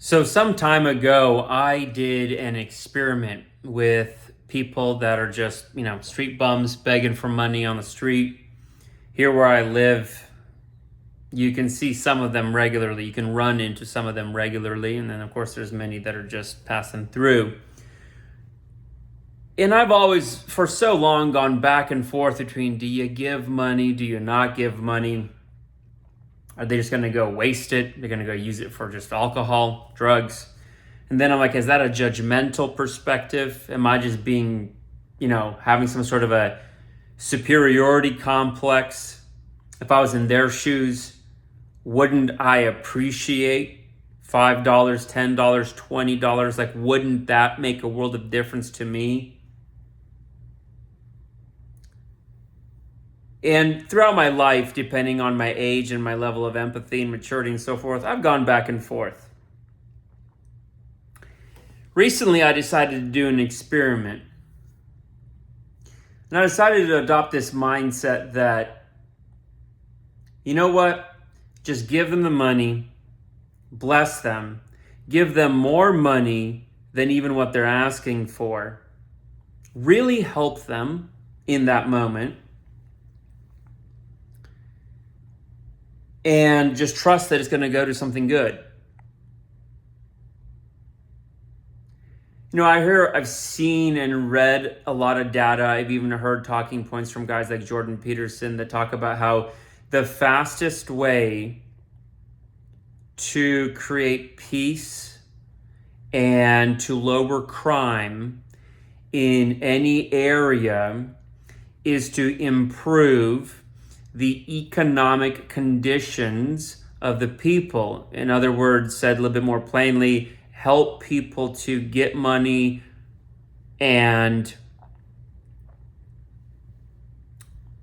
So some time ago, I did an experiment with people that are just, street bums begging for money on the street. Here where I live, you can see some of them regularly. You can run into some of them regularly. And then, of course, there's many that are just passing through. And I've always, for so long, gone back and forth between do you give money? Do you not give money? Are they just going to go waste it? They're going to go use it for just alcohol, drugs? And then I'm like, is that a judgmental perspective? Am I just being, having some sort of a superiority complex? If I was in their shoes, wouldn't I appreciate $5, $10, $20? Like, wouldn't that make a world of difference to me? And throughout my life, depending on my age and my level of empathy and maturity and so forth, I've gone back and forth. Recently, I decided to do an experiment. And I decided to adopt this mindset that, you know what? Just give them the money, bless them, give them more money than even what they're asking for. Really help them in that moment. And just trust that it's going to go to something good. I've seen and read a lot of data. I've even heard talking points from guys like Jordan Peterson that talk about how the fastest way to create peace and to lower crime in any area is to improve the economic conditions of the people. In other words, said a little bit more plainly, help people to get money and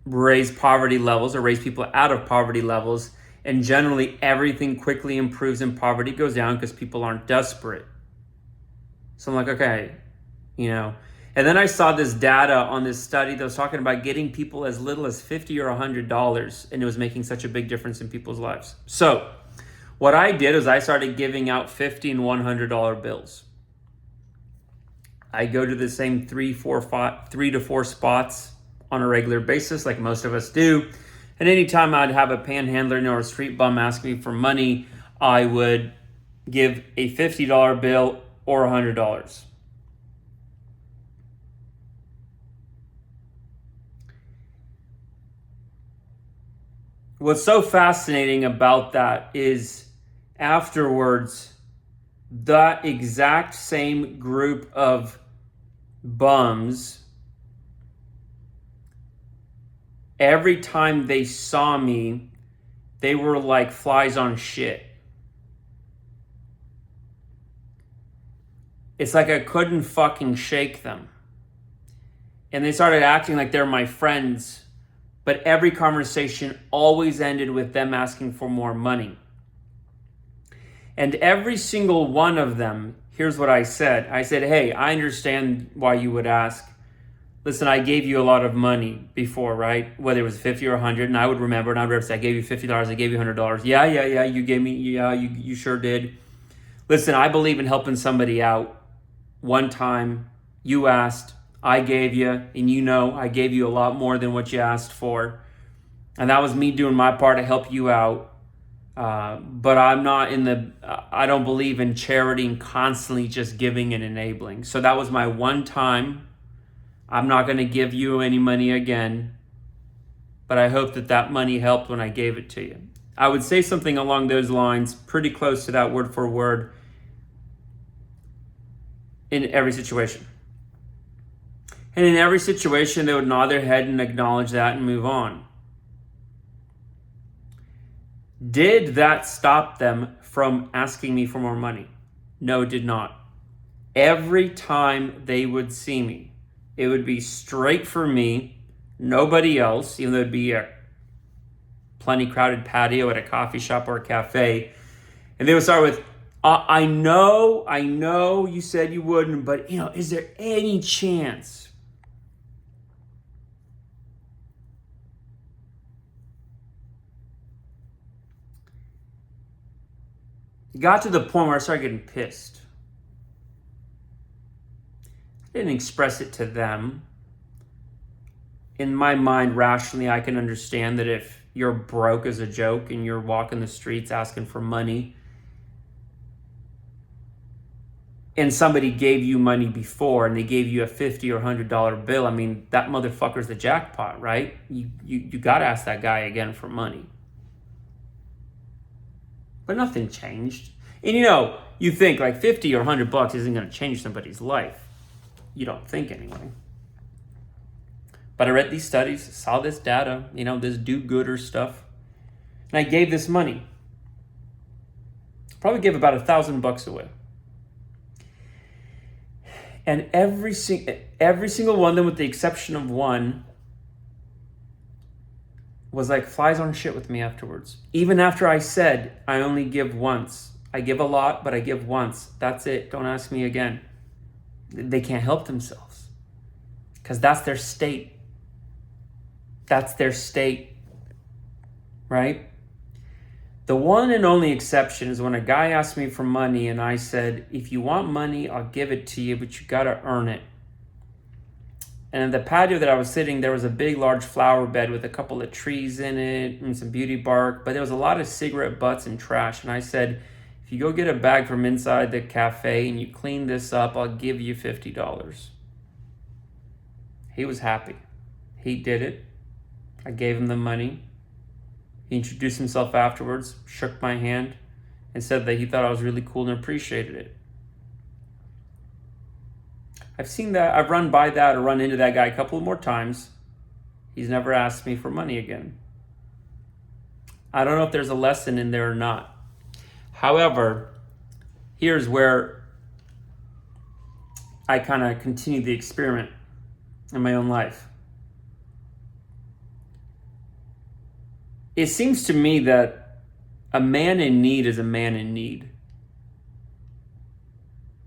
raise poverty levels or raise people out of poverty levels. And generally, everything quickly improves and poverty goes down because people aren't desperate. So I'm like, okay, And then I saw this data on this study that was talking about getting people as little as $50 or $100, and it was making such a big difference in people's lives. So what I did is I started giving out $50 and $100 bills. I go to the same three to four spots on a regular basis, like most of us do. And anytime I'd have a panhandler or a street bum ask me for money, I would give a $50 bill or $100. What's so fascinating about that is afterwards, that exact same group of bums, every time they saw me, they were like flies on shit. It's like I couldn't fucking shake them. And they started acting like they're my friends. But every conversation always ended with them asking for more money. And every single one of them, here's what I said. I said, hey, I understand why you would ask. Listen, I gave you a lot of money before, right? Whether it was 50 or 100, and I would remember, and I would say, I gave you $50, I gave you $100. Yeah, you gave me, you sure did. Listen, I believe in helping somebody out. One time, you asked, I gave you, and I gave you a lot more than what you asked for. And that was me doing my part to help you out. But I don't believe in charity and constantly just giving and enabling. So that was my one time. I'm not going to give you any money again. But I hope that money helped when I gave it to you. I would say something along those lines, pretty close to that word for word in every situation. And in every situation, they would nod their head and acknowledge that and move on. Did that stop them from asking me for more money? No, it did not. Every time they would see me, it would be straight for me, nobody else, even though it'd be a plenty crowded patio at a coffee shop or a cafe. And they would start with, I know you said you wouldn't, but is there any chance? It got to the point where I started getting pissed. I didn't express it to them. In my mind, rationally, I can understand that if you're broke as a joke and you're walking the streets asking for money, and somebody gave you money before and they gave you a $50 or $100 bill, I mean, that motherfucker's the jackpot, right? You got to ask that guy again for money. But nothing changed. And you think like 50 or $100 isn't going to change somebody's life. You don't think anyway. But I read these studies, saw this data, this do-gooder stuff. And I gave this money. Probably gave about $1,000 away. And every single one of them, with the exception of one, was like flies on shit with me afterwards. Even after I said, I only give once. I give a lot, but I give once. That's it. Don't ask me again. They can't help themselves. Because that's their state. That's their state. Right? The one and only exception is when a guy asked me for money and I said, if you want money, I'll give it to you, but you got to earn it. And in the patio that I was sitting, there was a big, large flower bed with a couple of trees in it and some beauty bark, but there was a lot of cigarette butts and trash. And I said, if you go get a bag from inside the cafe and you clean this up, I'll give you $50. He was happy. He did it. I gave him the money. He introduced himself afterwards, shook my hand, and said that he thought I was really cool and appreciated it. I've seen that. I've run by that or run into that guy a couple more times. He's never asked me for money again. I don't know if there's a lesson in there or not. However, here's where I kind of continue the experiment in my own life. It seems to me that a man in need is a man in need.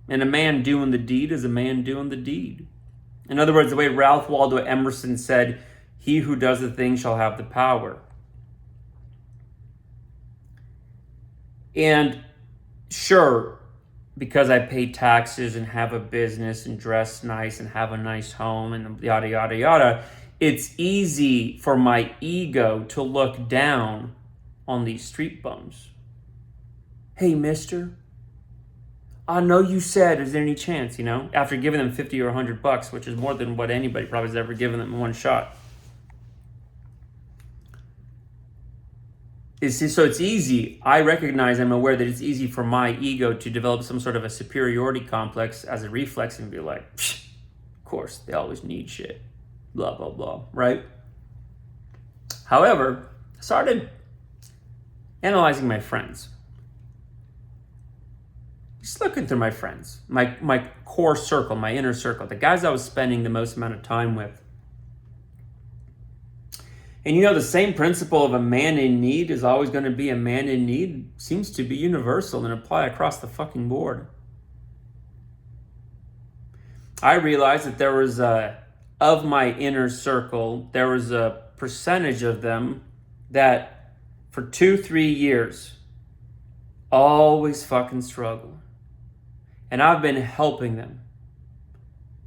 And a man doing the deed is a man doing the deed. In other words, the way Ralph Waldo Emerson said, he who does the thing shall have the power. And sure, because I pay taxes and have a business and dress nice and have a nice home and yada, yada, yada, it's easy for my ego to look down on these street bums. Hey, mister, I know you said, is there any chance, after giving them 50 or $100, which is more than what anybody probably has ever given them in one shot. So it's easy. I recognize, I'm aware that it's easy for my ego to develop some sort of a superiority complex as a reflex and be like, of course, they always need shit. Blah, blah, blah, right? However, I started analyzing my friends. Just looking through my friends, my core circle, my inner circle, the guys I was spending the most amount of time with. And the same principle of a man in need is always going to be a man in need seems to be universal and apply across the fucking board. I realized that there was of my inner circle, there was a percentage of them that for 2-3 years always fucking struggle. And I've been helping them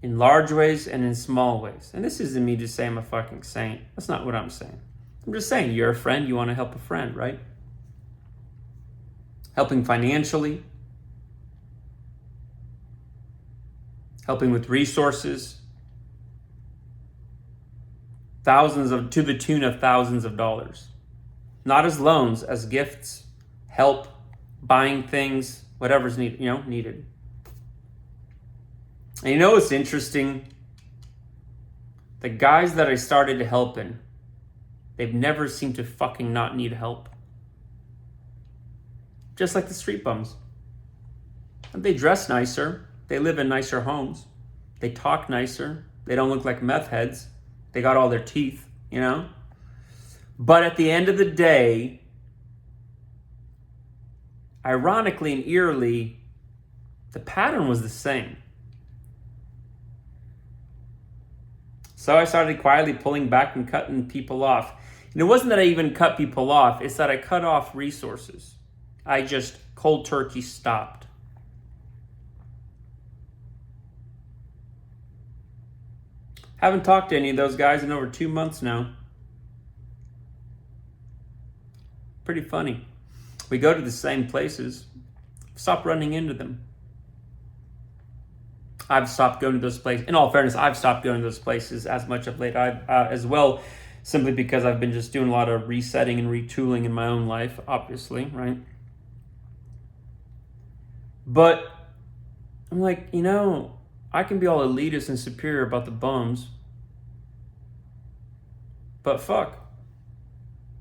in large ways and in small ways. And this isn't me just saying I'm a fucking saint. That's not what I'm saying. I'm just saying you're a friend, you want to help a friend, right? Helping financially, helping with resources, to the tune of thousands of dollars. Not as loans, as gifts, help, buying things, whatever's needed. And what's interesting? The guys that I started helping, they've never seemed to fucking not need help. Just like the street bums. They dress nicer. They live in nicer homes. They talk nicer. They don't look like meth heads. They got all their teeth, But at the end of the day, ironically and eerily, the pattern was the same. So I started quietly pulling back and cutting people off. And it wasn't that I even cut people off, it's that I cut off resources. I just cold turkey stopped. Haven't talked to any of those guys in over 2 months now. Pretty funny. We go to the same places. Stop running into them. I've stopped going to those places. In all fairness, I've stopped going to those places as much of late as well, simply because I've been just doing a lot of resetting and retooling in my own life, obviously, right? But I'm like, I can be all elitist and superior about the bums, but fuck,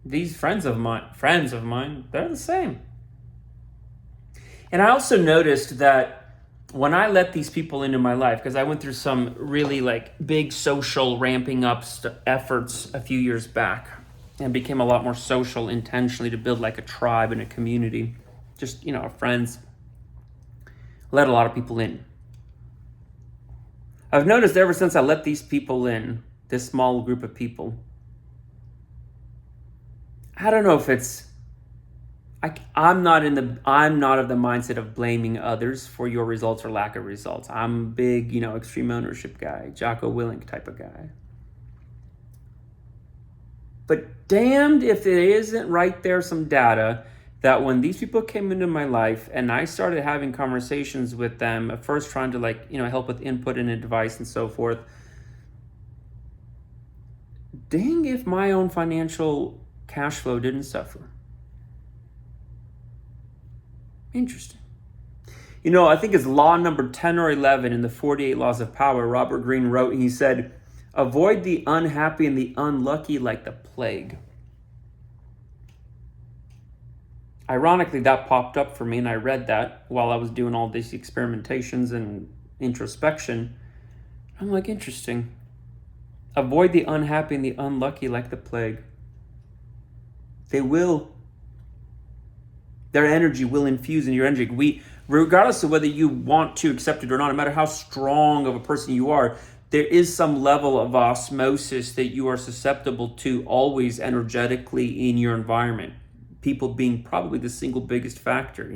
these friends of mine, they're the same. And I also noticed that when I let these people into my life, because I went through some really big social ramping up efforts a few years back and became a lot more social intentionally to build a tribe and a community, just, friends, let a lot of people in. I've noticed ever since I let these people in, this small group of people, I don't know if it's, I'm not of the mindset of blaming others for your results or lack of results. I'm a big, extreme ownership guy, Jocko Willink type of guy. But damned if it isn't right there some data that when these people came into my life and I started having conversations with them, at first trying to help with input and advice and so forth, dang if my own financial cash flow didn't suffer. Interesting. I think it's law number 10 or 11 in the 48 Laws of Power, Robert Greene wrote, he said, avoid the unhappy and the unlucky like the plague. Ironically, that popped up for me, and I read that while I was doing all these experimentations and introspection. I'm like, interesting. Avoid the unhappy and the unlucky like the plague. They will. Their energy will infuse in your energy. Regardless of whether you want to accept it or not, no matter how strong of a person you are, there is some level of osmosis that you are susceptible to always energetically in your environment. People being probably the single biggest factor,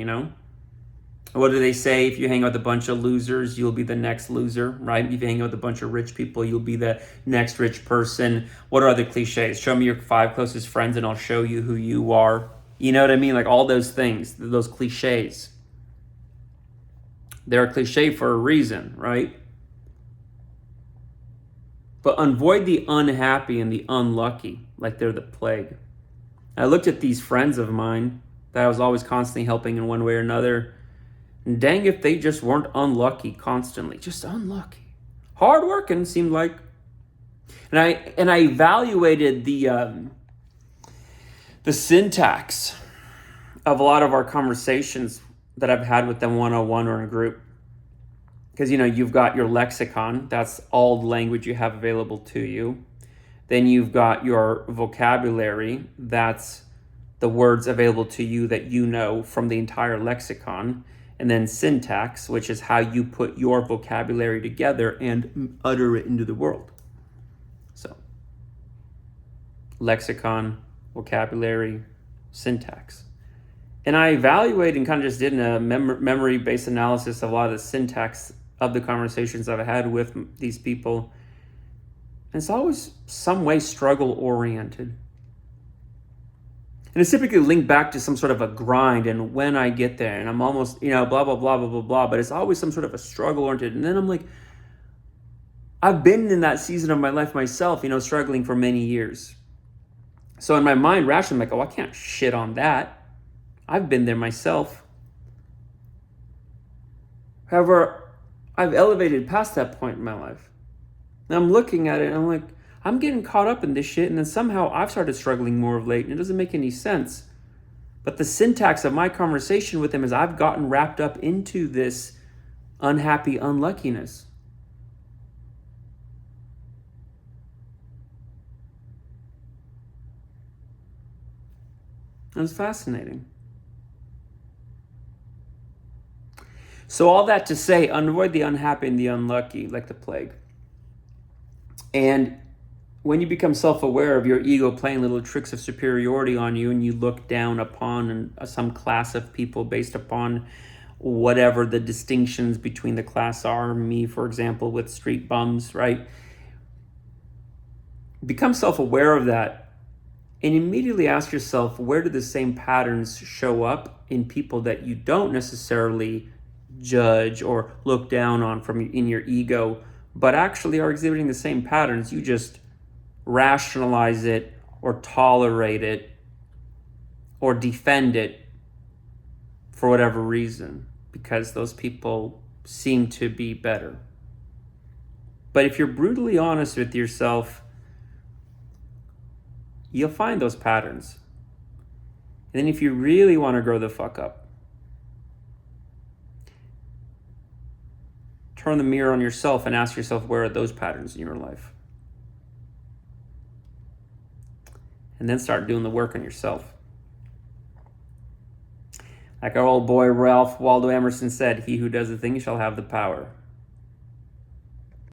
What do they say? If you hang out with a bunch of losers, you'll be the next loser, right? If you hang out with a bunch of rich people, you'll be the next rich person. What are other cliches? Show me your 5 closest friends and I'll show you who you are. You know what I mean? All those things, those cliches. They're a cliche for a reason, right? But avoid the unhappy and the unlucky like they're the plague. I looked at these friends of mine that I was always constantly helping in one way or another. And dang if they just weren't unlucky constantly. Just unlucky. Hard working seemed like. And I evaluated the syntax of a lot of our conversations that I've had with them one-on-one or in a group. Because, you've got your lexicon. That's all the language you have available to you. Then you've got your vocabulary. That's the words available to you that you know from the entire lexicon. And then syntax, which is how you put your vocabulary together and utter it into the world. So, lexicon, vocabulary, syntax. And I evaluated and kind of just did a memory-based analysis of a lot of the syntax of the conversations I've had with these people. And it's always some way struggle-oriented. And it's typically linked back to some sort of a grind and when I get there and I'm almost, blah, blah, blah, blah, blah, blah. But it's always some sort of a struggle-oriented. And then I'm like, I've been in that season of my life myself, struggling for many years. So in my mind, rationally, I'm like, I can't shit on that. I've been there myself. However, I've elevated past that point in my life. And I'm looking at it and I'm like, I'm getting caught up in this shit. And then somehow I've started struggling more of late and it doesn't make any sense. But the syntax of my conversation with him is I've gotten wrapped up into this unhappy unluckiness. It was fascinating. So all that to say, avoid the unhappy and the unlucky like the plague. And when you become self-aware of your ego playing little tricks of superiority on you, and you look down upon some class of people based upon whatever the distinctions between the class are, me, for example, with street bums, right? Become self-aware of that and immediately ask yourself, where do the same patterns show up in people that you don't necessarily judge or look down on from in your ego, but actually are exhibiting the same patterns? You just rationalize it or tolerate it or defend it for whatever reason, because those people seem to be better. But if you're brutally honest with yourself, you'll find those patterns. And then if you really want to grow the fuck up, turn the mirror on yourself and ask yourself, where are those patterns in your life? And then start doing the work on yourself. Like our old boy Ralph Waldo Emerson said, he who does the thing shall have the power.